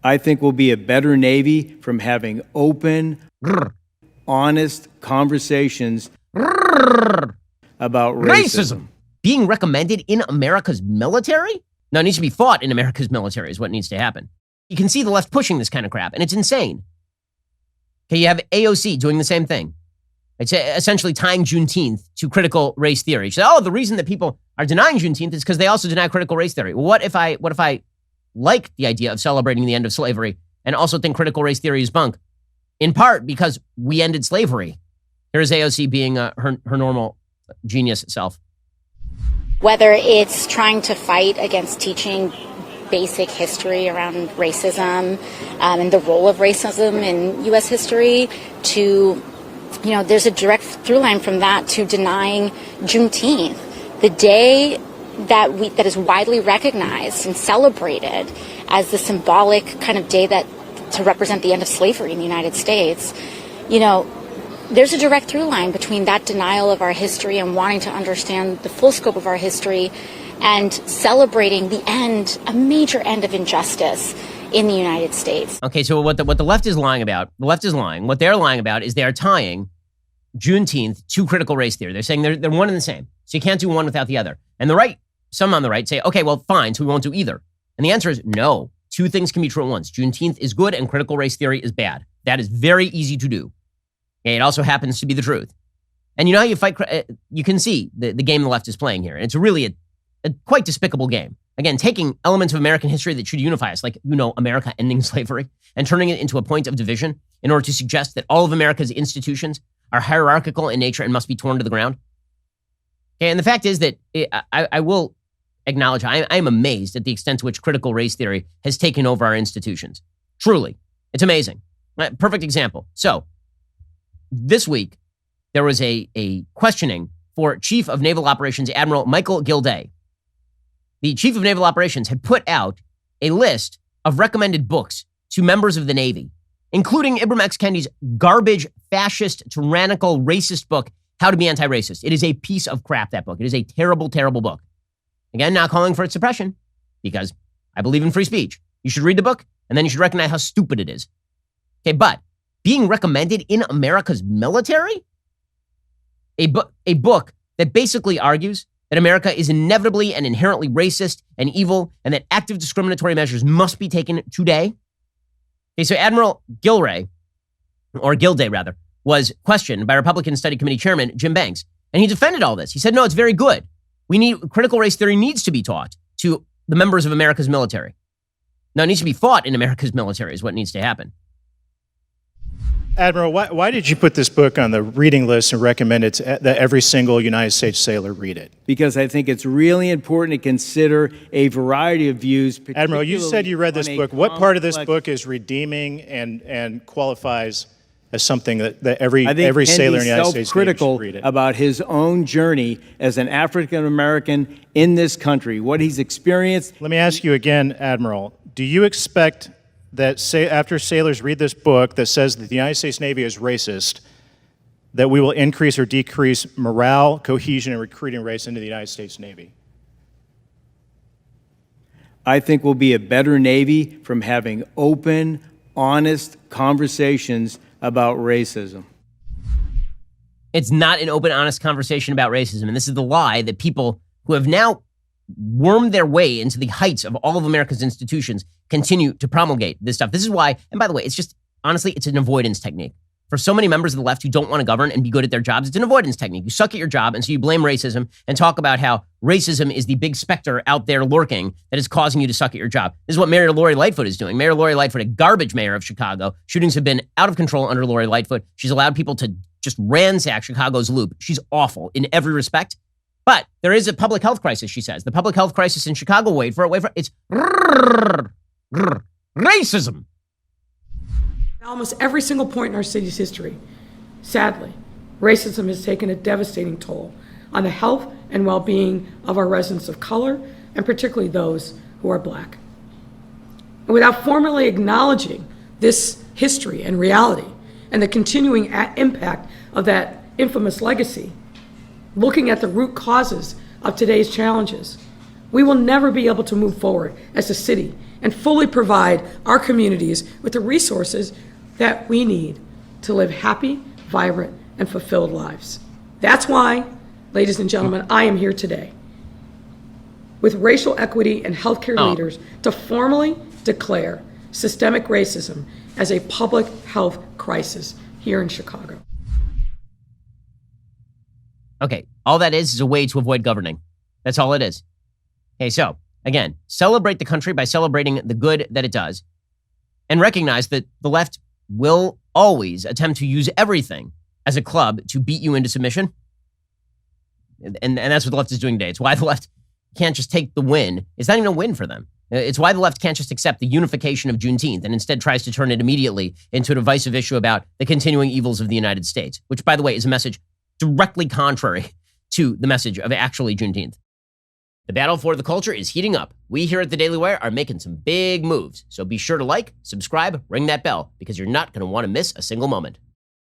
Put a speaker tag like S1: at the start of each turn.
S1: I think we'll be a better Navy from having open, honest conversations about racism.
S2: Being recommended in America's military? No, it needs to be fought in America's military is what needs to happen. You can see the left pushing this kind of crap, and it's insane. Okay, you have AOC doing the same thing. It's essentially tying Juneteenth to critical race theory. She said, oh, the reason that people are denying Juneteenth is because they also deny critical race theory. Well, what if I like the idea of celebrating the end of slavery and also think critical race theory is bunk? In part because we ended slavery. Here's AOC being her normal genius self.
S3: Whether it's trying to fight against teaching basic history around racism and the role of racism in U.S. history to, there's a direct through line from that to denying Juneteenth, the day that is widely recognized and celebrated as the symbolic kind of day that to represent the end of slavery in the United States. There's a direct through line between that denial of our history and wanting to understand the full scope of our history and celebrating the end, a major end of injustice in the United States.
S2: Okay, so what the left is lying about, the left is lying. What they're lying about is they are tying Juneteenth to critical race theory. They're saying they're one and the same. So you can't do one without the other. And the right, some on the right say, okay, well, fine, so we won't do either. And the answer is no. Two things can be true at once. Juneteenth is good and critical race theory is bad. That is very easy to do. Okay, it also happens to be the truth. And you know how you fight, you can see the game the left is playing here. And it's really a quite despicable game. Again, taking elements of American history that should unify us, like, America ending slavery, and turning it into a point of division in order to suggest that all of America's institutions are hierarchical in nature and must be torn to the ground. Okay, and the fact is that I will acknowledge I am amazed at the extent to which critical race theory has taken over our institutions. Truly, it's amazing. Perfect example. So, this week, there was a questioning for Chief of Naval Operations Admiral Michael Gilday. The Chief of Naval Operations had put out a list of recommended books to members of the Navy, including Ibram X. Kendi's garbage, fascist, tyrannical, racist book, How to Be Anti-Racist. It is a piece of crap, that book. It is a terrible, terrible book. Again, not calling for its suppression, because I believe in free speech. You should read the book, and then you should recognize how stupid it is. Okay, but being recommended in America's military? A book that basically argues that America is inevitably and inherently racist and evil, and that active discriminatory measures must be taken today. Okay, so Admiral Gilday, was questioned by Republican Study Committee Chairman Jim Banks, and he defended all this. He said, no, it's very good. Critical race theory needs to be taught to the members of America's military. Now, it needs to be fought in America's military is what needs to happen.
S4: Admiral, why did you put this book on the reading list and recommend it that every single United States sailor read it?
S1: Because I think it's really important to consider a variety of views.
S4: Admiral, you said you read this book. What part of this book is redeeming and qualifies as something that every sailor in the United States should read it?
S1: About his own journey as an African American in this country, what he's experienced.
S4: Let me ask you again, Admiral, do you expect that after sailors read this book that says that the United States Navy is racist, that we will increase or decrease morale, cohesion, and recruiting rates into the United States Navy?
S1: I think we'll be a better Navy from having open, honest conversations about racism.
S2: It's not an open, honest conversation about racism. And this is the lie that people who have now wormed their way into the heights of all of America's institutions continue to promulgate this stuff. This is why, and by the way, it's just, honestly, it's an avoidance technique. For so many members of the left who don't want to govern and be good at their jobs, it's an avoidance technique. You suck at your job, and so you blame racism and talk about how racism is the big specter out there lurking that is causing you to suck at your job. This is what Mayor Lori Lightfoot is doing. Mayor Lori Lightfoot, a garbage mayor of Chicago. Shootings have been out of control under Lori Lightfoot. She's allowed people to just ransack Chicago's loop. She's awful in every respect. But there is a public health crisis, she says. The public health crisis in Chicago, wait for it, it's racism.
S5: Almost every single point in our city's history, sadly, racism has taken a devastating toll on the health and well-being of our residents of color, and particularly those who are Black. And without formally acknowledging this history and reality and the continuing impact of that infamous legacy, looking at the root causes of today's challenges, we will never be able to move forward as a city and fully provide our communities with the resources that we need to live happy, vibrant, and fulfilled lives. That's why, ladies and gentlemen, I am here today with racial equity and healthcare leaders to formally declare systemic racism as a public health crisis here in Chicago.
S2: Okay, all that is a way to avoid governing. That's all it is. Okay, so again, celebrate the country by celebrating the good that it does, and recognize that the left will always attempt to use everything as a club to beat you into submission. And that's what the left is doing today. It's why the left can't just take the win. It's not even a win for them. It's why the left can't just accept the unification of Juneteenth and instead tries to turn it immediately into a divisive issue about the continuing evils of the United States, which, by the way, is a message directly contrary to the message of actually Juneteenth. The battle for the culture is heating up. We here at the Daily Wire are making some big moves. So be sure to like, subscribe, ring that bell, because you're not going to want to miss a single moment.